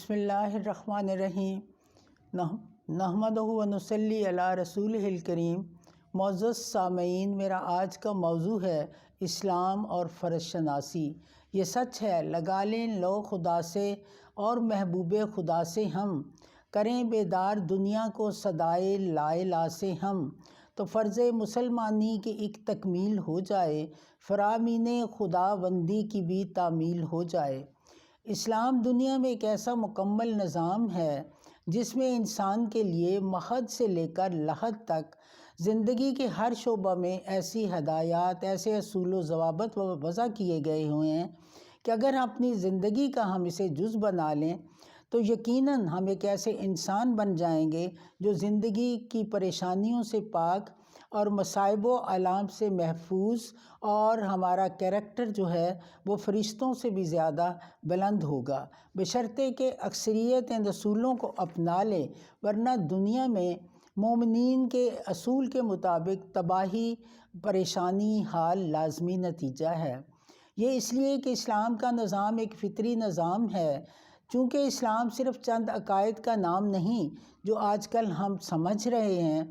بسم اللہ الرحمن الرحیم نحمدہ و نصلی علی رسولہ الکریم۔ معزز سامعین، میرا آج کا موضوع ہے اسلام اور فرض شناسی۔ یہ سچ ہے، لگا لیں لو خدا سے اور محبوب خدا سے ہم، کریں بیدار دنیا کو صدائے لا الہ سے ہم، تو فرض مسلمانی کی ایک تکمیل ہو جائے، فرامین خدا بندی کی بھی تعمیل ہو جائے۔ اسلام دنیا میں ایک ایسا مکمل نظام ہے جس میں انسان کے لیے مہد سے لے کر لحد تک زندگی کے ہر شعبہ میں ایسی ہدایات، ایسے اصول و ضوابط وضع کیے گئے ہوئے ہیں کہ اگر اپنی زندگی کا ہم اسے جز بنا لیں تو یقیناً ہم ایک ایسے انسان بن جائیں گے جو زندگی کی پریشانیوں سے پاک اور مصائب و آلام سے محفوظ، اور ہمارا کیریکٹر جو ہے وہ فرشتوں سے بھی زیادہ بلند ہوگا، بشرطے کہ اکثریت ان اصولوں کو اپنا لے، ورنہ دنیا میں مومنین کے اصول کے مطابق تباہی، پریشانی، حال لازمی نتیجہ ہے۔ یہ اس لیے کہ اسلام کا نظام ایک فطری نظام ہے، چونکہ اسلام صرف چند عقائد کا نام نہیں جو آج کل ہم سمجھ رہے ہیں۔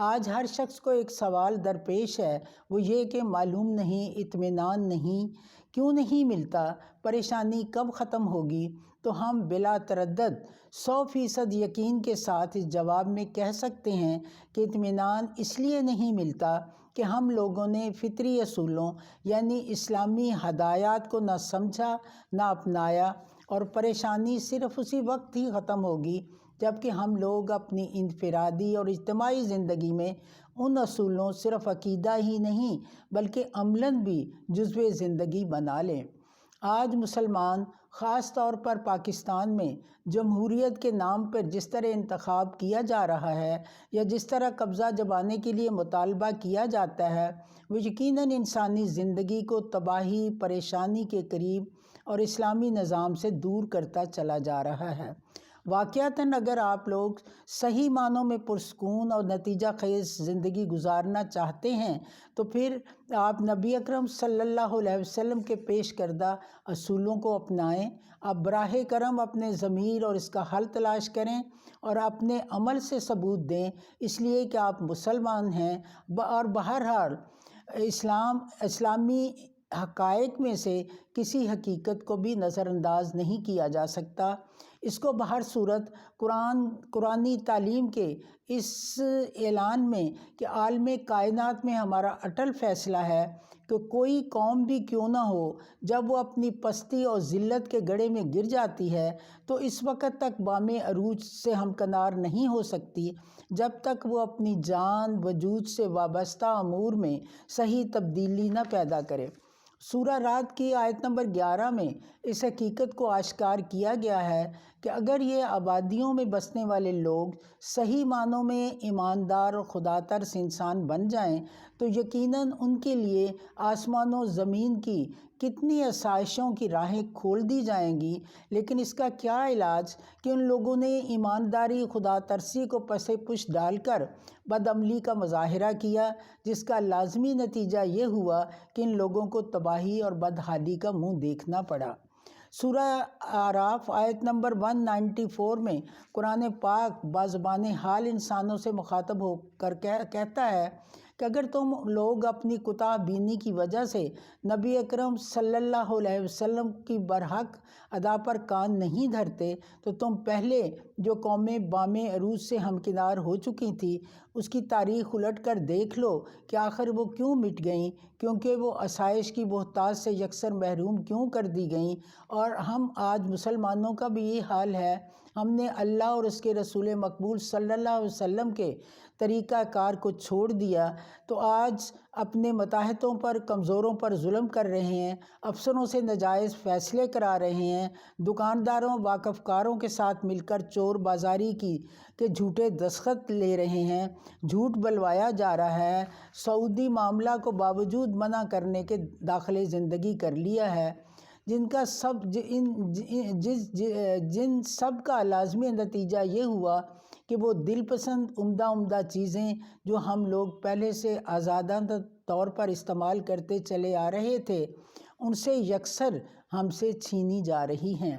آج ہر شخص کو ایک سوال درپیش ہے، وہ یہ کہ معلوم نہیں، اطمینان نہیں، کیوں نہیں ملتا، پریشانی کب ختم ہوگی؟ تو ہم بلا تردد 100% یقین کے ساتھ اس جواب میں کہہ سکتے ہیں کہ اطمینان اس لیے نہیں ملتا کہ ہم لوگوں نے فطری اصولوں یعنی اسلامی ہدایات کو نہ سمجھا، نہ اپنایا، اور پریشانی صرف اسی وقت ہی ختم ہوگی جبکہ ہم لوگ اپنی انفرادی اور اجتماعی زندگی میں ان اصولوں صرف عقیدہ ہی نہیں بلکہ عملاً بھی جزو زندگی بنا لیں۔ آج مسلمان، خاص طور پر پاکستان میں جمہوریت کے نام پر جس طرح انتخاب کیا جا رہا ہے یا جس طرح قبضہ جمانے کے لیے مطالبہ کیا جاتا ہے، وہ یقیناً انسانی زندگی کو تباہی، پریشانی کے قریب اور اسلامی نظام سے دور کرتا چلا جا رہا ہے۔ واقعتاً اگر آپ لوگ صحیح معنوں میں پرسکون اور نتیجہ خیز زندگی گزارنا چاہتے ہیں تو پھر آپ نبی اکرم صلی اللہ علیہ وسلم کے پیش کردہ اصولوں کو اپنائیں۔ آپ براہ کرم اپنے ضمیر اور اس کا حل تلاش کریں اور اپنے عمل سے ثبوت دیں، اس لیے کہ آپ مسلمان ہیں، اور بہرحال اسلامی حقائق میں سے کسی حقیقت کو بھی نظر انداز نہیں کیا جا سکتا۔ اس کو بہر صورت قرآنی تعلیم کے اس اعلان میں کہ عالم کائنات میں ہمارا اٹل فیصلہ ہے کہ کوئی قوم بھی کیوں نہ ہو، جب وہ اپنی پستی اور ذلت کے گڑھے میں گر جاتی ہے تو اس وقت تک بام عروج سے ہمکنار نہیں ہو سکتی جب تک وہ اپنی جان وجود سے وابستہ امور میں صحیح تبدیلی نہ پیدا کرے۔ سورہ رعد کی آیت نمبر 11 میں اس حقیقت کو آشکار کیا گیا ہے کہ اگر یہ آبادیوں میں بسنے والے لوگ صحیح معنوں میں ایماندار اور خدا ترس انسان بن جائیں تو یقیناً ان کے لیے آسمان و زمین کی کتنی آسائشوں کی راہیں کھول دی جائیں گی، لیکن اس کا کیا علاج کہ ان لوگوں نے ایمانداری، خدا ترسی کو پس پش ڈال کر بدعملی کا مظاہرہ کیا، جس کا لازمی نتیجہ یہ ہوا کہ ان لوگوں کو تباہی اور بدحالی کا منہ دیکھنا پڑا۔ سورہ اعراف آیت نمبر 194 میں قرآن پاک بزبان حال انسانوں سے مخاطب ہو کر کہتا ہے کہ اگر تم لوگ اپنی کوتاہ بینی کی وجہ سے نبی اکرم صلی اللہ علیہ وسلم کی برحق ادا پر کان نہیں دھرتے تو تم پہلے جو قومیں بام عروج سے ہمکنار ہو چکی تھی اس کی تاریخ الٹ کر دیکھ لو کہ آخر وہ کیوں مٹ گئیں، کیونکہ وہ آسائش کی بہتات سے یکسر محروم کیوں کر دی گئیں۔ اور ہم آج مسلمانوں کا بھی یہ حال ہے، ہم نے اللہ اور اس کے رسول مقبول صلی اللہ علیہ وسلم کے طریقہ کار کو چھوڑ دیا تو آج اپنے ماتحتوں پر، کمزوروں پر ظلم کر رہے ہیں، افسروں سے ناجائز فیصلے کرا رہے ہیں، دکانداروں، واقف کاروں کے ساتھ مل کر چور بازاری کے جھوٹے دستخط لے رہے ہیں، جھوٹ بلوایا جا رہا ہے، سعودی معاملہ کو باوجود منع کرنے کے داخل زندگی کر لیا ہے، جن سب کا لازمی نتیجہ یہ ہوا کہ وہ دل پسند عمدہ چیزیں جو ہم لوگ پہلے سے آزادانہ طور پر استعمال کرتے چلے آ رہے تھے ان سے یکسر ہم سے چھینی جا رہی ہیں۔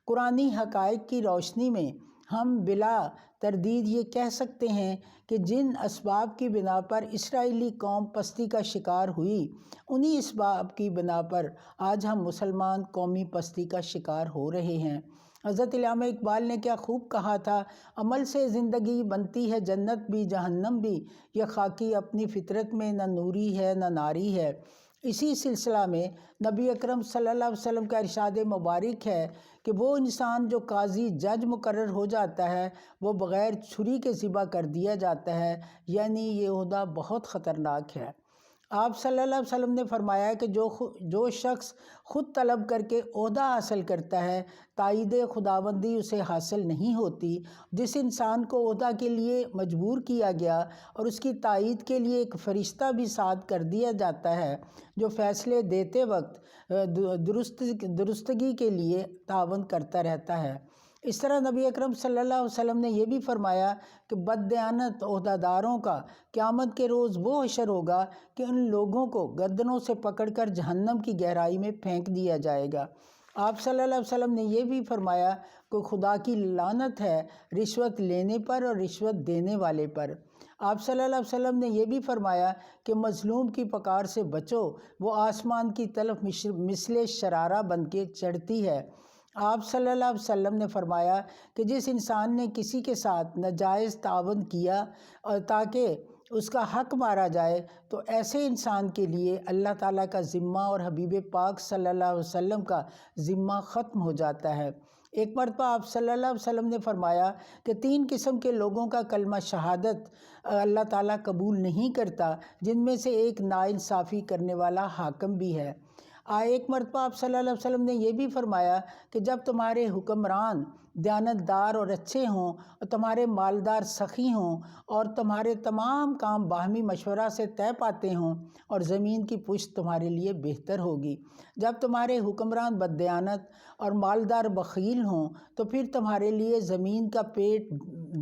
قرآنی حقائق کی روشنی میں ہم بلا تردید یہ کہہ سکتے ہیں کہ جن اسباب کی بنا پر اسرائیلی قوم پستی کا شکار ہوئی، انہی اسباب کی بنا پر آج ہم مسلمان قومی پستی کا شکار ہو رہے ہیں۔ حضرت علامہ اقبال نے کیا خوب کہا تھا، عمل سے زندگی بنتی ہے جنت بھی جہنم بھی، یہ خاکی اپنی فطرت میں نہ نوری ہے نہ ناری ہے۔ اسی سلسلہ میں نبی اکرم صلی اللہ علیہ وسلم کا ارشاد مبارک ہے کہ وہ انسان جو قاضی جج مقرر ہو جاتا ہے وہ بغیر چھری کے ذبح کر دیا جاتا ہے، یعنی یہ عہدہ بہت خطرناک ہے۔ آپ صلی اللہ علیہ وسلم نے فرمایا کہ جو شخص خود طلب کر کے عہدہ حاصل کرتا ہے، تائید خداوندی اسے حاصل نہیں ہوتی۔ جس انسان کو عہدہ کے لیے مجبور کیا گیا اور اس کی تائید کے لیے ایک فرشتہ بھی ساتھ کر دیا جاتا ہے جو فیصلے دیتے وقت درستگی کے لیے تعاون کرتا رہتا ہے۔ اس طرح نبی اکرم صلی اللہ علیہ وسلم نے یہ بھی فرمایا کہ بددیانت عہدہ داروں کا قیامت کے روز وہ حشر ہوگا کہ ان لوگوں کو گردنوں سے پکڑ کر جہنم کی گہرائی میں پھینک دیا جائے گا۔ آپ صلی اللہ علیہ وسلم نے یہ بھی فرمایا کہ خدا کی لعنت ہے رشوت لینے پر اور رشوت دینے والے پر۔ آپ صلی اللہ علیہ وسلم نے یہ بھی فرمایا کہ مظلوم کی پکار سے بچو، وہ آسمان کی طرف مثل شرارہ بن کے چڑھتی ہے۔ آپ صلی اللہ علیہ وسلم نے فرمایا کہ جس انسان نے کسی کے ساتھ ناجائز تعاون کیا اور تاکہ اس کا حق مارا جائے تو ایسے انسان کے لیے اللہ تعالیٰ کا ذمہ اور حبیب پاک صلی اللہ علیہ وسلم کا ذمہ ختم ہو جاتا ہے۔ ایک مرتبہ آپ صلی اللہ علیہ وسلم نے فرمایا کہ 3 قسم کے لوگوں کا کلمہ شہادت اللہ تعالیٰ قبول نہیں کرتا، جن میں سے ایک ناانصافی کرنے والا حاکم بھی ہے۔ ایک مرتبہ آپ صلی اللہ علیہ وسلم نے یہ بھی فرمایا کہ جب تمہارے حکمران دیانتدار اور اچھے ہوں اور تمہارے مالدار سخی ہوں اور تمہارے تمام کام باہمی مشورہ سے طے پاتے ہوں اور زمین کی پشت تمہارے لیے بہتر ہوگی۔ جب تمہارے حکمران بددیانت اور مالدار بخیل ہوں تو پھر تمہارے لیے زمین کا پیٹ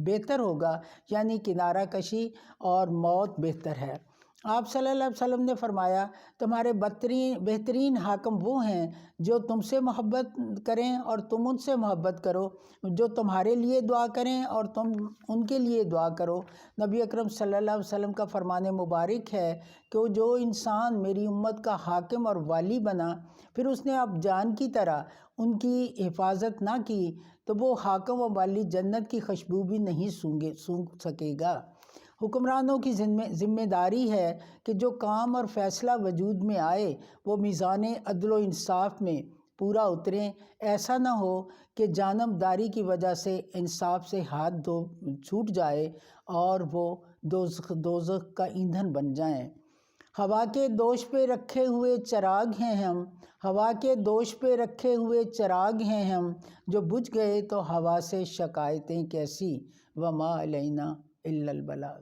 بہتر ہوگا، یعنی کنارہ کشی اور موت بہتر ہے۔ آپ صلی اللہ علیہ وسلم نے فرمایا تمہارے بہترین حاکم وہ ہیں جو تم سے محبت کریں اور تم ان سے محبت کرو، جو تمہارے لیے دعا کریں اور تم ان کے لیے دعا کرو۔ نبی اکرم صلی اللہ علیہ وسلم کا فرمان مبارک ہے کہ جو انسان میری امت کا حاکم اور والی بنا پھر اس نے اب جان کی طرح ان کی حفاظت نہ کی تو وہ حاکم و والی جنت کی خوشبو بھی نہیں سونگھ سکے گا۔ حکمرانوں کی ذمہ داری ہے کہ جو کام اور فیصلہ وجود میں آئے وہ میزان عدل و انصاف میں پورا اتریں۔ ایسا نہ ہو کہ جانبداری کی وجہ سے انصاف سے ہاتھ چھوٹ جائے اور وہ دوزخ کا ایندھن بن جائیں۔ ہوا کے دوش پہ رکھے ہوئے چراغ ہیں ہم، ہوا کے دوش پہ رکھے ہوئے چراغ ہیں ہم، جو بجھ گئے تو ہوا سے شکایتیں کیسی، وما علینا الا البلاغ۔